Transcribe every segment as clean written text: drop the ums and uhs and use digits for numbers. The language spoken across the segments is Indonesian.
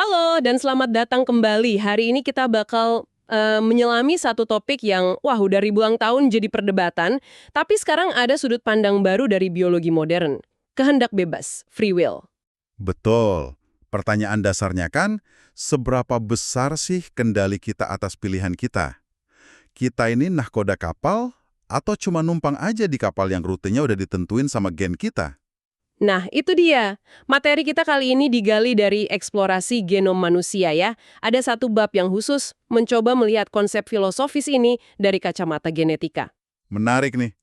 Halo dan selamat datang kembali. Hari ini kita bakal menyelami satu topik yang wah udah ribuan tahun jadi perdebatan, tapi sekarang ada sudut pandang baru dari biologi modern. Kehendak bebas, free will. Betul. Pertanyaan dasarnya kan, seberapa besar sih kendali kita atas pilihan kita? Kita ini nahkoda kapal atau cuma numpang aja di kapal yang rutenya udah ditentuin sama gen kita? Nah, itu dia. Materi kita kali ini digali dari eksplorasi genom manusia ya. Ada satu bab yang khusus mencoba melihat konsep filosofis ini dari kacamata genetika. Menarik nih.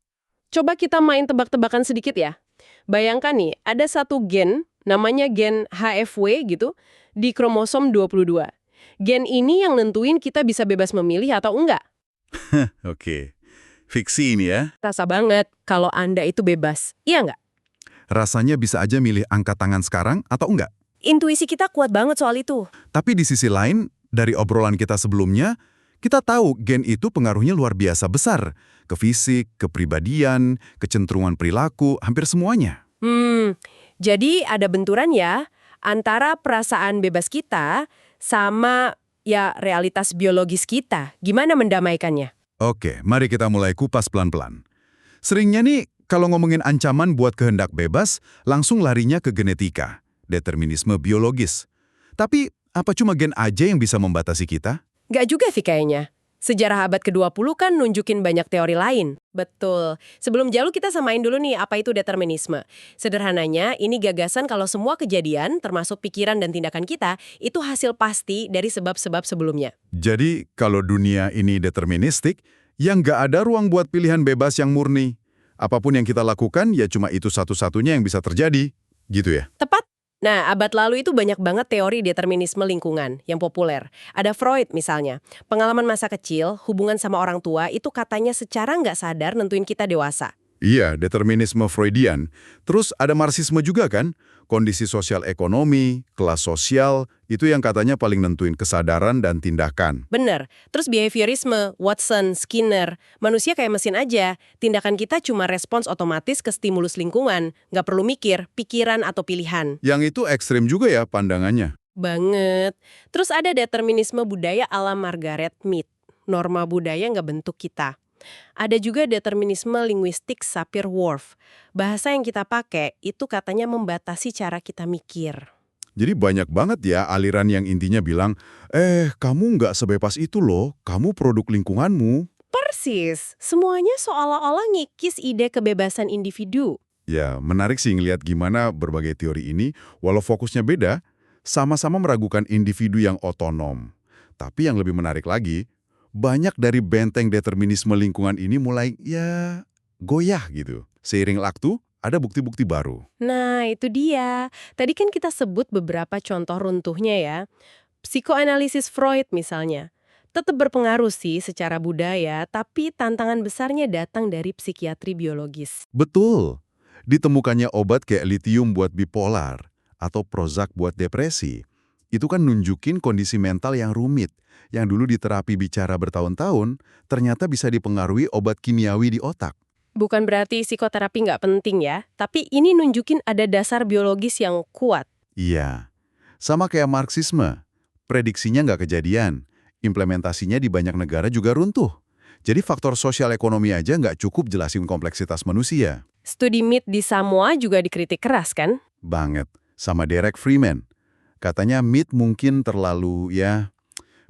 Coba kita main tebak-tebakan sedikit ya. Bayangkan nih, ada satu gen, namanya gen HFW gitu, di kromosom 22. Gen ini yang nentuin kita bisa bebas memilih atau enggak. Oke. Fiksi ini ya. Rasa banget kalau Anda itu bebas, iya nggak? Rasanya bisa aja milih angkat tangan sekarang atau enggak. Intuisi kita kuat banget soal itu. Tapi di sisi lain, dari obrolan kita sebelumnya, kita tahu gen itu pengaruhnya luar biasa besar. Ke fisik, kepribadian, kecenderungan perilaku, hampir semuanya. Jadi ada benturan ya antara perasaan bebas kita sama ya realitas biologis kita. Gimana mendamaikannya? Oke, mari kita mulai kupas pelan-pelan. Seringnya nih, kalau ngomongin ancaman buat kehendak bebas, langsung larinya ke genetika, determinisme biologis. Tapi, apa cuma gen aja yang bisa membatasi kita? Nggak juga sih kayaknya. Sejarah abad ke-20 kan nunjukin banyak teori lain. Betul. Sebelum jauh kita samain dulu nih apa itu determinisme. Sederhananya, ini gagasan kalau semua kejadian, termasuk pikiran dan tindakan kita, itu hasil pasti dari sebab-sebab sebelumnya. Jadi, kalau dunia ini deterministik, ya nggak ada ruang buat pilihan bebas yang murni. Apapun yang kita lakukan, ya cuma itu satu-satunya yang bisa terjadi. Gitu ya? Tepat. Nah, abad lalu itu banyak banget teori determinisme lingkungan yang populer. Ada Freud misalnya. Pengalaman masa kecil, hubungan sama orang tua itu katanya secara nggak sadar nentuin kita dewasa. Iya, determinisme Freudian. Terus ada Marxisme juga kan? Kondisi sosial ekonomi, kelas sosial, itu yang katanya paling nentuin kesadaran dan tindakan. Bener. Terus behaviorisme, Watson, Skinner. Manusia kayak mesin aja. Tindakan kita cuma respons otomatis ke stimulus lingkungan. Nggak perlu mikir, pikiran atau pilihan. Yang itu ekstrim juga ya pandangannya. Banget. Terus ada determinisme budaya ala Margaret Mead. Norma budaya nggak bentuk kita. Ada juga determinisme linguistik Sapir-Whorf. Bahasa yang kita pakai itu katanya membatasi cara kita mikir. Jadi banyak banget ya aliran yang intinya bilang, kamu nggak sebebas itu loh, kamu produk lingkunganmu. Persis, semuanya seolah-olah ngikis ide kebebasan individu. Ya, menarik sih ngeliat gimana berbagai teori ini, walau fokusnya beda, sama-sama meragukan individu yang otonom. Tapi yang lebih menarik lagi, banyak dari benteng determinisme lingkungan ini mulai, goyah gitu. Seiring waktu, ada bukti-bukti baru. Nah, itu dia. Tadi kan kita sebut beberapa contoh runtuhnya ya. Psikoanalisis Freud misalnya. Tetap berpengaruh sih secara budaya, tapi tantangan besarnya datang dari psikiatri biologis. Betul. Ditemukannya obat kayak lithium buat bipolar, atau Prozac buat depresi. Itu kan nunjukin kondisi mental yang rumit, yang dulu diterapi bicara bertahun-tahun, ternyata bisa dipengaruhi obat kimiawi di otak. Bukan berarti psikoterapi nggak penting ya, tapi ini nunjukin ada dasar biologis yang kuat. Iya, sama kayak Marxisme. Prediksinya nggak kejadian, implementasinya di banyak negara juga runtuh. Jadi faktor sosial ekonomi aja nggak cukup jelasin kompleksitas manusia. Studi Mead di Samoa juga dikritik keras kan? Banget, sama Derek Freeman. Katanya Mead mungkin terlalu,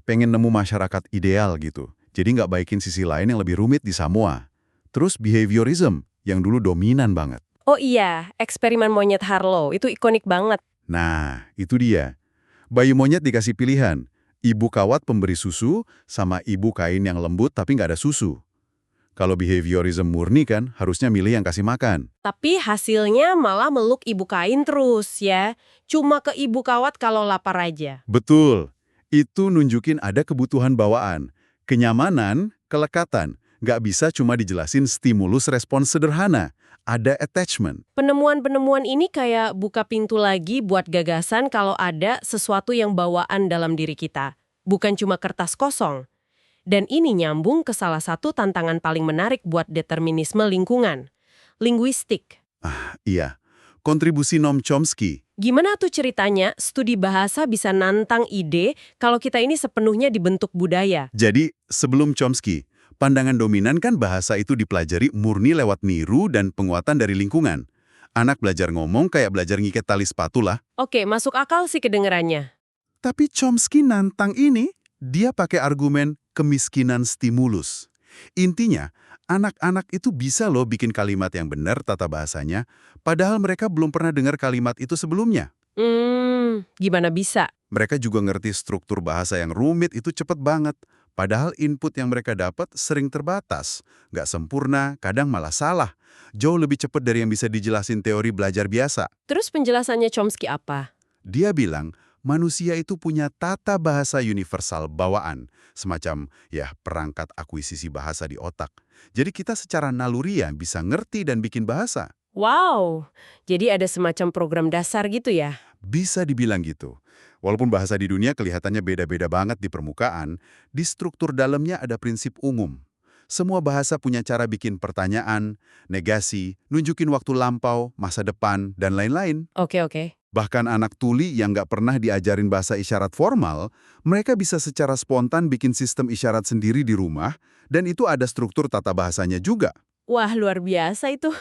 pengen nemu masyarakat ideal gitu. Jadi nggak baikin sisi lain yang lebih rumit di Samoa. Terus behaviorism, yang dulu dominan banget. Oh iya, eksperimen monyet Harlow, itu ikonik banget. Nah, itu dia. Bayi monyet dikasih pilihan, ibu kawat pemberi susu sama ibu kain yang lembut tapi nggak ada susu. Kalau behaviorism murni kan, harusnya milih yang kasih makan. Tapi hasilnya malah meluk ibu kain terus ya. Cuma ke ibu kawat kalau lapar aja. Betul. Itu nunjukin ada kebutuhan bawaan. Kenyamanan, kelekatan. Nggak bisa cuma dijelasin stimulus respons sederhana. Ada attachment. Penemuan-penemuan ini kayak buka pintu lagi buat gagasan kalau ada sesuatu yang bawaan dalam diri kita. Bukan cuma kertas kosong. Dan ini nyambung ke salah satu tantangan paling menarik buat determinisme lingkungan. Linguistik. Iya. Kontribusi Noam Chomsky. Gimana tuh ceritanya studi bahasa bisa nantang ide kalau kita ini sepenuhnya dibentuk budaya? Jadi, sebelum Chomsky, pandangan dominan kan bahasa itu dipelajari murni lewat niru dan penguatan dari lingkungan. Anak belajar ngomong kayak belajar ngikat tali sepatu lah. Oke, masuk akal sih kedengerannya. Tapi Chomsky nantang ini, dia pakai argumen kemiskinan stimulus. Intinya, anak-anak itu bisa loh bikin kalimat yang benar tata bahasanya, padahal mereka belum pernah dengar kalimat itu sebelumnya. Gimana bisa? Mereka juga ngerti struktur bahasa yang rumit itu cepet banget, padahal input yang mereka dapat sering terbatas. Nggak sempurna, kadang malah salah. Jauh lebih cepat dari yang bisa dijelasin teori belajar biasa. Terus penjelasannya Chomsky apa? Dia bilang, manusia itu punya tata bahasa universal bawaan, semacam perangkat akuisisi bahasa di otak. Jadi kita secara naluriah bisa ngerti dan bikin bahasa. Wow, jadi ada semacam program dasar gitu ya? Bisa dibilang gitu. Walaupun bahasa di dunia kelihatannya beda-beda banget di permukaan, di struktur dalamnya ada prinsip umum. Semua bahasa punya cara bikin pertanyaan, negasi, nunjukin waktu lampau, masa depan, dan lain-lain. Oke. Bahkan anak tuli yang nggak pernah diajarin bahasa isyarat formal, mereka bisa secara spontan bikin sistem isyarat sendiri di rumah, dan itu ada struktur tata bahasanya juga. Wah, luar biasa itu.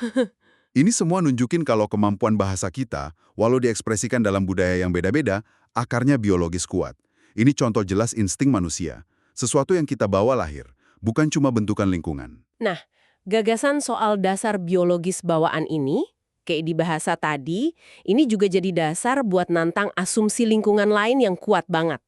Ini semua nunjukin kalau kemampuan bahasa kita, walau diekspresikan dalam budaya yang beda-beda, akarnya biologis kuat. Ini contoh jelas insting manusia, sesuatu yang kita bawa lahir, bukan cuma bentukan lingkungan. Nah, gagasan soal dasar biologis bawaan ini, kayak di bahasa tadi, ini juga jadi dasar buat nantang asumsi lingkungan lain yang kuat banget.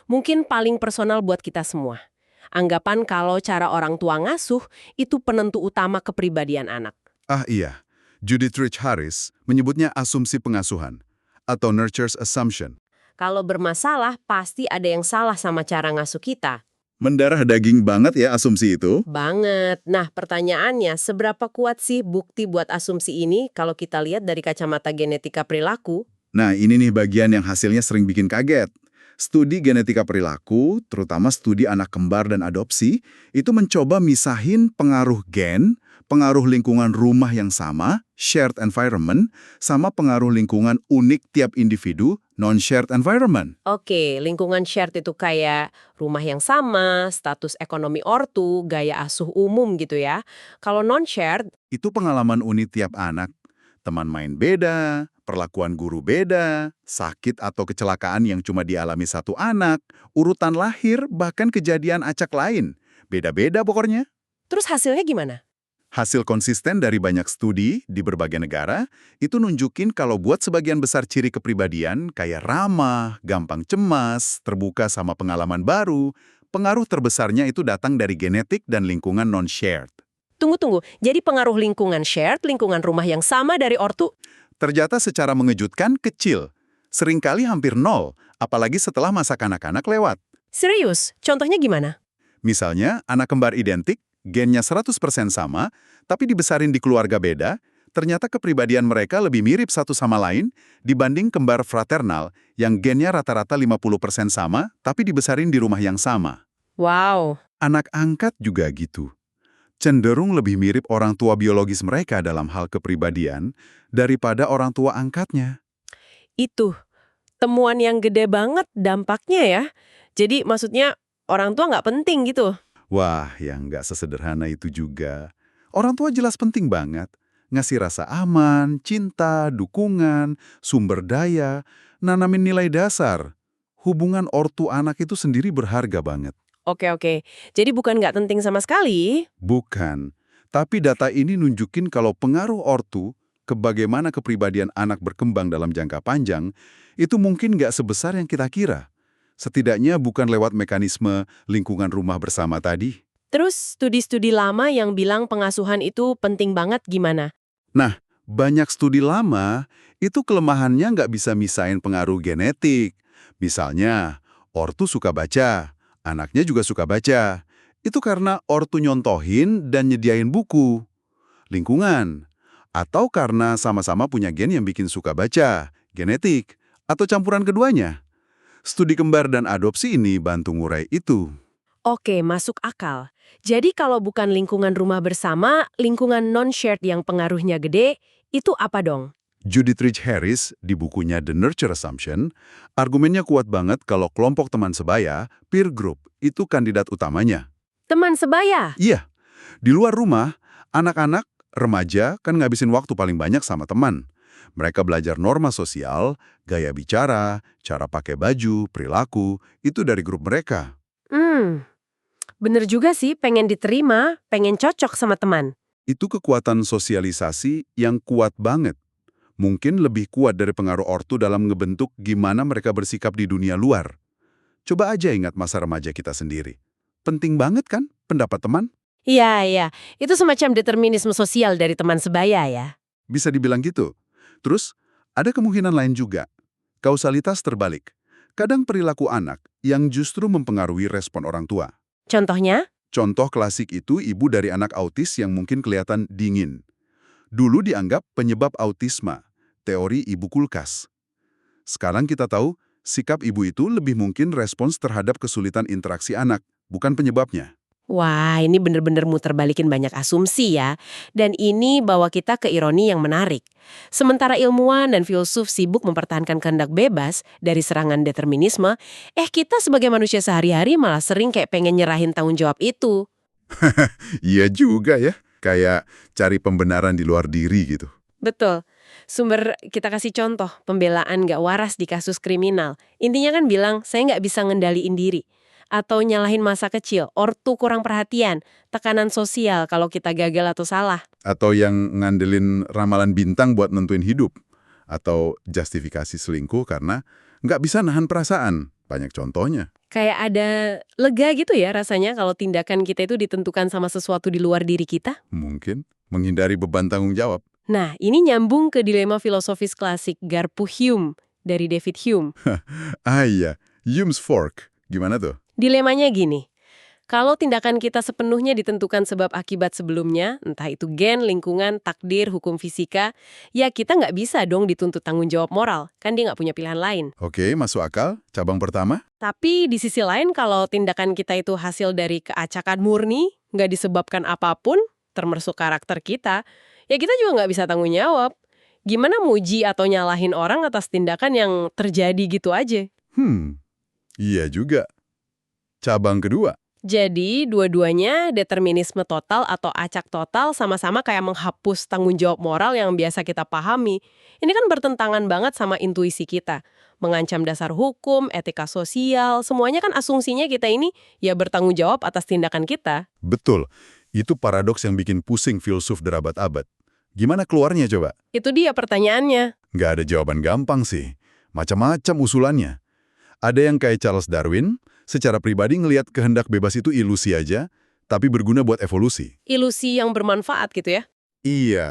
Mungkin paling personal buat kita semua. Anggapan kalau cara orang tua ngasuh itu penentu utama kepribadian anak. Ah iya, Judith Rich Harris menyebutnya asumsi pengasuhan, atau nurture's assumption. Kalau bermasalah, pasti ada yang salah sama cara ngasuh kita. Mendarah daging banget ya asumsi itu. Banget. Nah, pertanyaannya, seberapa kuat sih bukti buat asumsi ini kalau kita lihat dari kacamata genetika perilaku? Nah, ini nih bagian yang hasilnya sering bikin kaget. Studi genetika perilaku, terutama studi anak kembar dan adopsi, itu mencoba misahin pengaruh gen, pengaruh lingkungan rumah yang sama, shared environment, sama pengaruh lingkungan unik tiap individu, non-shared environment. Oke, lingkungan shared itu kayak rumah yang sama, status ekonomi ortu, gaya asuh umum gitu ya. Kalau non-shared, Itu pengalaman unik tiap anak. Teman main beda, perlakuan guru beda, sakit atau kecelakaan yang cuma dialami satu anak, urutan lahir, bahkan kejadian acak lain. Beda-beda pokoknya. terus hasilnya gimana? Hasil konsisten dari banyak studi di berbagai negara itu nunjukin kalau buat sebagian besar ciri kepribadian kayak ramah, gampang cemas, terbuka sama pengalaman baru, pengaruh terbesarnya itu datang dari genetik dan lingkungan non-shared. Tunggu, jadi pengaruh lingkungan shared, lingkungan rumah yang sama dari ortu? Ternyata secara mengejutkan kecil, seringkali hampir nol, apalagi setelah masa kanak-kanak lewat. Serius? Contohnya gimana? Misalnya, anak kembar identik, gennya 100% sama, tapi dibesarin di keluarga beda, ternyata kepribadian mereka lebih mirip satu sama lain dibanding kembar fraternal yang gennya rata-rata 50% sama, tapi dibesarin di rumah yang sama. Wow, Anak angkat juga gitu. Cenderung lebih mirip orang tua biologis mereka dalam hal kepribadian daripada orang tua angkatnya. itu temuan yang gede banget dampaknya ya. Jadi maksudnya orang tua nggak penting gitu. Wah, yang nggak sesederhana itu juga. Orang tua jelas penting banget. Ngasih rasa aman, cinta, dukungan, sumber daya, nanamin nilai dasar. Hubungan ortu anak itu sendiri berharga banget. Oke. Jadi bukan nggak penting sama sekali. Bukan. Tapi data ini nunjukin kalau pengaruh ortu ke bagaimana kepribadian anak berkembang dalam jangka panjang itu mungkin nggak sebesar yang kita kira. Setidaknya bukan lewat mekanisme lingkungan rumah bersama tadi. Terus studi-studi lama yang bilang pengasuhan itu penting banget gimana? Nah, banyak studi lama itu kelemahannya nggak bisa misahin pengaruh genetik. Misalnya, ortu suka baca, anaknya juga suka baca. Itu karena ortu nyontohin dan nyediain buku. Lingkungan. Atau karena sama-sama punya gen yang bikin suka baca, genetik, atau campuran keduanya. Studi kembar dan adopsi ini bantu ngurai itu. Oke, masuk akal. Jadi kalau bukan lingkungan rumah bersama, lingkungan non-shared yang pengaruhnya gede, itu apa dong? Judith Rich Harris di bukunya The Nurture Assumption, argumennya kuat banget kalau kelompok teman sebaya, peer group, itu kandidat utamanya. Teman sebaya? Iya, di luar rumah, anak-anak, remaja kan ngabisin waktu paling banyak sama teman. Mereka belajar norma sosial, gaya bicara, cara pakai baju, perilaku, itu dari grup mereka. Bener juga sih, pengen diterima, pengen cocok sama teman. Itu kekuatan sosialisasi yang kuat banget. Mungkin lebih kuat dari pengaruh ortu dalam ngebentuk gimana mereka bersikap di dunia luar. Coba aja ingat masa remaja kita sendiri. Penting banget kan pendapat teman? Iya, iya. Itu semacam determinisme sosial dari teman sebaya ya. Bisa dibilang gitu. Terus, ada kemungkinan lain juga. Kausalitas terbalik. Kadang perilaku anak yang justru mempengaruhi respon orang tua. Contohnya? Contoh klasik itu ibu dari anak autis yang mungkin kelihatan dingin. Dulu dianggap penyebab autisme, teori ibu kulkas. Sekarang kita tahu, sikap ibu itu lebih mungkin respons terhadap kesulitan interaksi anak, bukan penyebabnya. Wah, ini bener-bener muter balikin banyak asumsi ya. Dan ini bawa kita ke ironi yang menarik. Sementara ilmuwan dan filsuf sibuk mempertahankan kehendak bebas dari serangan determinisme, kita sebagai manusia sehari-hari malah sering kayak pengen nyerahin tanggung jawab itu. Iya juga ya, kayak cari pembenaran di luar diri gitu. Betul. Sumber kita kasih contoh, pembelaan nggak waras di kasus kriminal. Intinya kan bilang, saya nggak bisa ngendaliin diri. Atau nyalahin masa kecil, ortu kurang perhatian, tekanan sosial kalau kita gagal atau salah. Atau yang ngandelin ramalan bintang buat nentuin hidup. Atau justifikasi selingkuh karena nggak bisa nahan perasaan. Banyak contohnya. Kayak ada lega gitu ya rasanya kalau tindakan kita itu ditentukan sama sesuatu di luar diri kita. Mungkin menghindari beban tanggung jawab. Nah, ini nyambung ke dilema filosofis klasik Garpu Hume dari David Hume. Ah iya, Hume's Fork. Gimana tuh? Dilemanya gini, kalau tindakan kita sepenuhnya ditentukan sebab akibat sebelumnya, entah itu gen, lingkungan, takdir, hukum fisika, ya kita nggak bisa dong dituntut tanggung jawab moral, kan dia nggak punya pilihan lain. Oke, masuk akal. Cabang pertama? Tapi di sisi lain kalau tindakan kita itu hasil dari keacakan murni, nggak disebabkan apapun, termasuk karakter kita, ya kita juga nggak bisa tanggung jawab. Gimana muji atau nyalahin orang atas tindakan yang terjadi gitu aja? Iya juga. Cabang kedua? Jadi, dua-duanya determinisme total atau acak total sama-sama kayak menghapus tanggung jawab moral yang biasa kita pahami. Ini kan bertentangan banget sama intuisi kita. Mengancam dasar hukum, etika sosial, semuanya kan asumsinya kita ini ya bertanggung jawab atas tindakan kita. Betul. Itu paradoks yang bikin pusing filsuf berabad-abad. Gimana keluarnya coba? Itu dia pertanyaannya. Nggak ada jawaban gampang sih. Macam-macam usulannya. Ada yang kayak Charles Darwin, secara pribadi ngelihat kehendak bebas itu ilusi aja, tapi berguna buat evolusi. Ilusi yang bermanfaat gitu ya. Iya.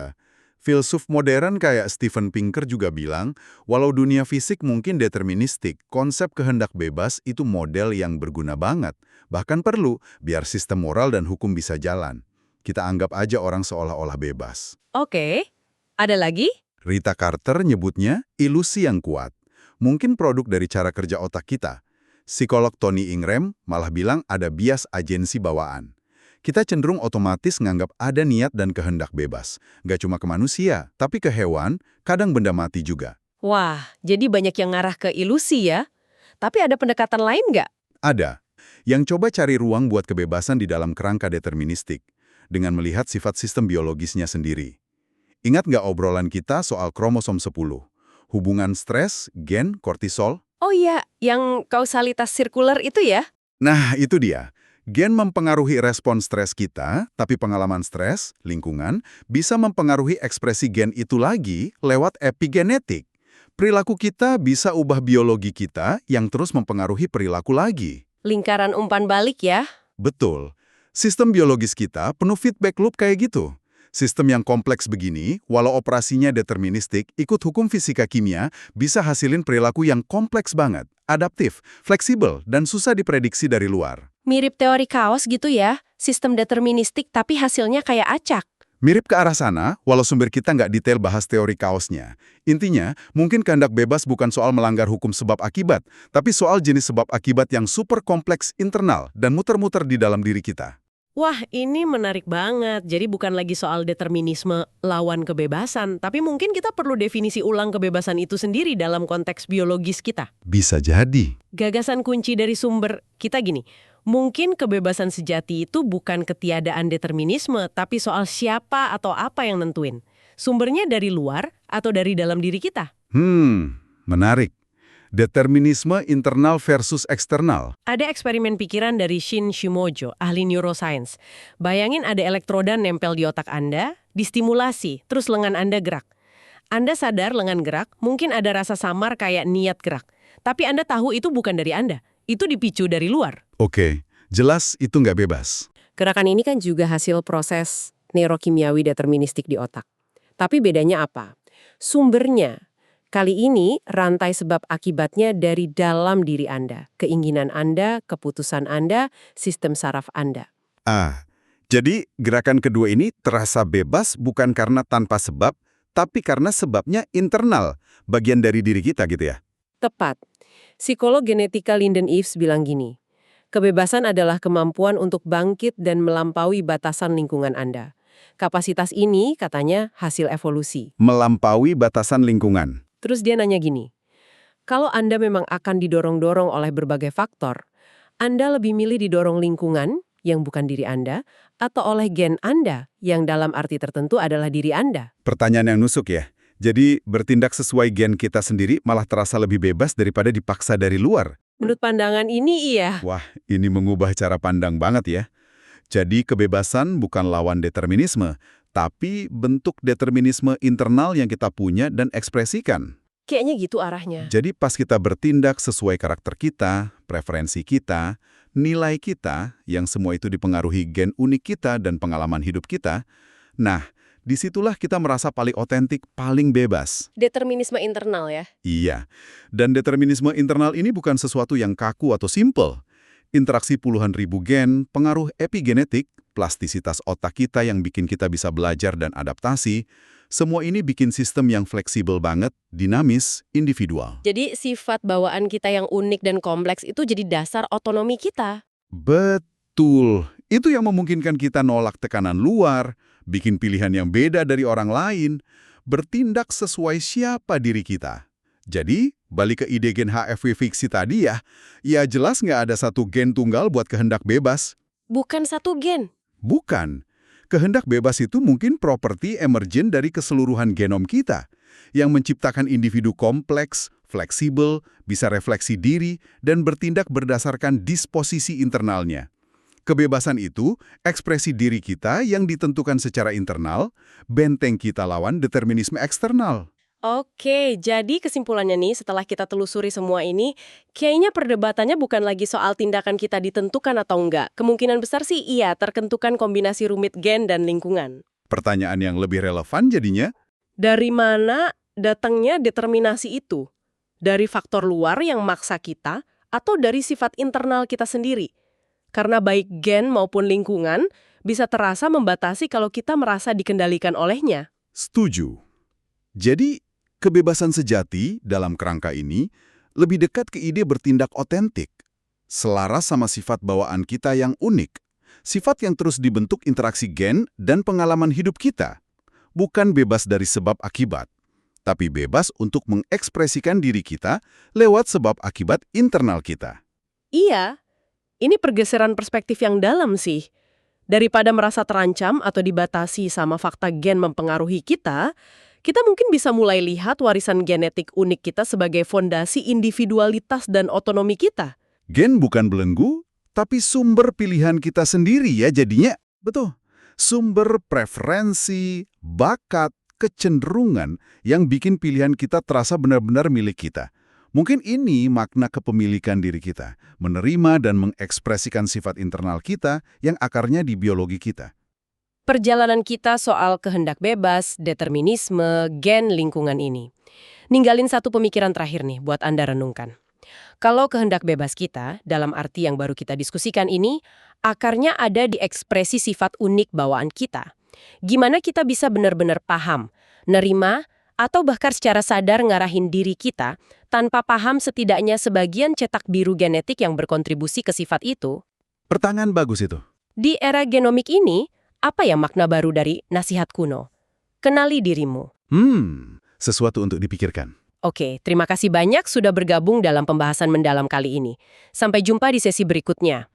Filsuf modern kayak Steven Pinker juga bilang, walau dunia fisik mungkin deterministik, konsep kehendak bebas itu model yang berguna banget. Bahkan perlu, biar sistem moral dan hukum bisa jalan. Kita anggap aja orang seolah-olah bebas. Oke, ada lagi? Rita Carter nyebutnya ilusi yang kuat. Mungkin produk dari cara kerja otak kita. Psikolog Tony Ingram malah bilang ada bias agensi bawaan. Kita cenderung otomatis nganggap ada niat dan kehendak bebas. Nggak cuma ke manusia, tapi ke hewan, kadang benda mati juga. Wah, jadi banyak yang ngarah ke ilusi ya. Tapi ada pendekatan lain nggak? Ada. Yang coba cari ruang buat kebebasan di dalam kerangka deterministik, dengan melihat sifat sistem biologisnya sendiri. Ingat nggak obrolan kita soal kromosom 10? Hubungan stres, gen, kortisol? Oh iya, yang kausalitas sirkuler itu ya? Nah, itu dia. Gen mempengaruhi respon stres kita, tapi pengalaman stres, lingkungan, bisa mempengaruhi ekspresi gen itu lagi lewat epigenetik. Perilaku kita bisa ubah biologi kita yang terus mempengaruhi perilaku lagi. Lingkaran umpan balik ya? Betul. Sistem biologis kita penuh feedback loop kayak gitu. Sistem yang kompleks begini, walau operasinya deterministik, ikut hukum fisika kimia, bisa hasilin perilaku yang kompleks banget, adaptif, fleksibel, dan susah diprediksi dari luar. Mirip teori kaos gitu ya? Sistem deterministik tapi hasilnya kayak acak. Mirip ke arah sana, walau sumber kita nggak detail bahas teori kaosnya. Intinya, mungkin kehendak bebas bukan soal melanggar hukum sebab akibat, tapi soal jenis sebab akibat yang super kompleks internal dan muter-muter di dalam diri kita. Wah, ini menarik banget. Jadi bukan lagi soal determinisme lawan kebebasan, tapi mungkin kita perlu definisi ulang kebebasan itu sendiri dalam konteks biologis kita. Bisa jadi. Gagasan kunci dari sumber kita gini, mungkin kebebasan sejati itu bukan ketiadaan determinisme, tapi soal siapa atau apa yang nentuin. Sumbernya dari luar atau dari dalam diri kita. Menarik. Determinisme internal versus eksternal. Ada eksperimen pikiran dari Shin Shimojo, ahli neuroscience. Bayangin ada elektroda nempel di otak Anda, distimulasi, terus lengan Anda gerak. Anda sadar lengan gerak, mungkin ada rasa samar kayak niat gerak. Tapi Anda tahu itu bukan dari Anda, itu dipicu dari luar. Oke, jelas itu nggak bebas. Gerakan ini kan juga hasil proses neurokimiawi deterministik di otak. Tapi bedanya apa? Sumbernya. Kali ini, rantai sebab akibatnya dari dalam diri Anda. Keinginan Anda, keputusan Anda, sistem saraf Anda. Jadi gerakan kedua ini terasa bebas bukan karena tanpa sebab, tapi karena sebabnya internal, bagian dari diri kita gitu ya. Tepat. Psikolog genetika Lyndon Eaves bilang gini, kebebasan adalah kemampuan untuk bangkit dan melampaui batasan lingkungan Anda. Kapasitas ini, katanya, hasil evolusi. Melampaui batasan lingkungan. Terus dia nanya gini, kalau Anda memang akan didorong-dorong oleh berbagai faktor, Anda lebih milih didorong lingkungan, yang bukan diri Anda, atau oleh gen Anda, yang dalam arti tertentu adalah diri Anda? Pertanyaan yang nusuk ya. Jadi bertindak sesuai gen kita sendiri malah terasa lebih bebas daripada dipaksa dari luar. Menurut pandangan ini iya. Wah, ini mengubah cara pandang banget ya. Jadi kebebasan bukan lawan determinisme, tapi bentuk determinisme internal yang kita punya dan ekspresikan. Kayaknya gitu arahnya. Jadi pas kita bertindak sesuai karakter kita, preferensi kita, nilai kita, yang semua itu dipengaruhi gen unik kita dan pengalaman hidup kita, nah, disitulah kita merasa paling otentik, paling bebas. Determinisme internal ya? Iya, dan determinisme internal ini bukan sesuatu yang kaku atau simple. Interaksi puluhan ribu gen, pengaruh epigenetik, plastisitas otak kita yang bikin kita bisa belajar dan adaptasi, semua ini bikin sistem yang fleksibel banget, dinamis, individual. Jadi sifat bawaan kita yang unik dan kompleks itu jadi dasar otonomi kita. Betul. Itu yang memungkinkan kita nolak tekanan luar, bikin pilihan yang beda dari orang lain, bertindak sesuai siapa diri kita. Jadi, balik ke ide gen HFW fiksi tadi ya jelas nggak ada satu gen tunggal buat kehendak bebas. Bukan satu gen. Bukan. Kehendak bebas itu mungkin properti emergen dari keseluruhan genom kita, yang menciptakan individu kompleks, fleksibel, bisa refleksi diri, dan bertindak berdasarkan disposisi internalnya. Kebebasan itu, ekspresi diri kita yang ditentukan secara internal, benteng kita lawan determinisme eksternal. Oke, jadi kesimpulannya nih setelah kita telusuri semua ini, kayaknya perdebatannya bukan lagi soal tindakan kita ditentukan atau enggak. Kemungkinan besar sih iya, tertentukan kombinasi rumit gen dan lingkungan. Pertanyaan yang lebih relevan jadinya, Dari mana datangnya determinasi itu? Dari faktor luar yang maksa kita, atau dari sifat internal kita sendiri? Karena baik gen maupun lingkungan bisa terasa membatasi kalau kita merasa dikendalikan olehnya. setuju. Jadi, kebebasan sejati dalam kerangka ini lebih dekat ke ide bertindak otentik, selaras sama sifat bawaan kita yang unik, sifat yang terus dibentuk interaksi gen dan pengalaman hidup kita. Bukan bebas dari sebab akibat, tapi bebas untuk mengekspresikan diri kita lewat sebab akibat internal kita. Iya, ini pergeseran perspektif yang dalam sih. Daripada merasa terancam atau dibatasi sama fakta gen mempengaruhi kita mungkin bisa mulai lihat warisan genetik unik kita sebagai fondasi individualitas dan otonomi kita. Gen bukan belenggu, tapi sumber pilihan kita sendiri ya jadinya. Betul. Sumber preferensi, bakat, kecenderungan yang bikin pilihan kita terasa benar-benar milik kita. Mungkin ini makna kepemilikan diri kita, menerima dan mengekspresikan sifat internal kita yang akarnya di biologi kita. Perjalanan kita soal kehendak bebas, determinisme, gen lingkungan ini. Ninggalin satu pemikiran terakhir nih buat Anda renungkan. Kalau kehendak bebas kita, dalam arti yang baru kita diskusikan ini, akarnya ada di ekspresi sifat unik bawaan kita. Gimana kita bisa benar-benar paham, nerima, atau bahkan secara sadar ngarahin diri kita tanpa paham setidaknya sebagian cetak biru genetik yang berkontribusi ke sifat itu? Pertanyaan bagus itu. Di era genomik ini, apa ya makna baru dari nasihat kuno? Kenali dirimu. Sesuatu untuk dipikirkan. Oke, terima kasih banyak sudah bergabung dalam pembahasan mendalam kali ini. Sampai jumpa di sesi berikutnya.